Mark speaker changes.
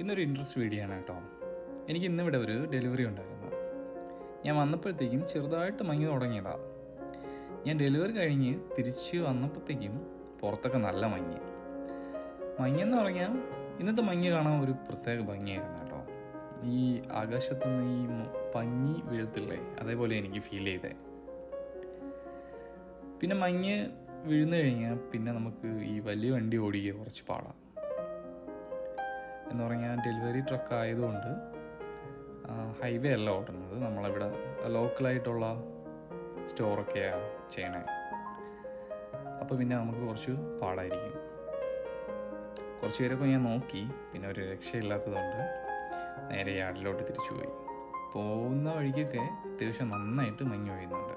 Speaker 1: ഇന്നൊരു interest video ആണ് കേട്ടോ. എനിക്ക് ഇന്നിവിടെ ഒരു ഡെലിവറി ഉണ്ടായിരുന്നു. ഞാൻ വന്നപ്പോഴത്തേക്കും ചെറുതായിട്ട് മങ്ങി തുടങ്ങിയതാണ്. ഞാൻ ഡെലിവറി കഴിഞ്ഞ് തിരിച്ച് വന്നപ്പോഴത്തേക്കും പുറത്തൊക്കെ നല്ല മഞ്ഞെന്ന് പറഞ്ഞാൽ ഇന്നത്തെ മഞ്ഞ് കാണാൻ ഒരു പ്രത്യേക ഭംഗിയായിരുന്നു കേട്ടോ. ഈ ആകാശത്തുനിന്ന് ഈ പഞ്ഞി വീഴത്തില്ലേ, അതേപോലെ എനിക്ക് ഫീൽ ചെയ്തേ. പിന്നെ മഞ്ഞ് വീഴുന്നു കഴിഞ്ഞാൽ പിന്നെ നമുക്ക് ഈ വലിയ വണ്ടി ഓടിക്കുക കുറച്ച് പാടാം. എന്ന് പറഞ്ഞാൽ ഡെലിവറി ട്രക്ക് ആയതുകൊണ്ട് ഹൈവേ അല്ല ഓടുന്നത്, നമ്മളിവിടെ ലോക്കലായിട്ടുള്ള സ്റ്റോറൊക്കെയാണ് ചെയ്യണേ. അപ്പോൾ പിന്നെ നമുക്ക് കുറച്ച് പാടായിരിക്കും. കുറച്ച് പേരൊക്കെ ഞാൻ നോക്കി, പിന്നെ ഒരു രക്ഷയില്ലാത്തതുകൊണ്ട് നേരെ യാർഡിലോട്ട് തിരിച്ചു പോയി. പോകുന്ന വഴിക്കൊക്കെ അത്യാവശ്യം നന്നായിട്ട് മഞ്ഞ് പെയ്യുന്നുണ്ട്.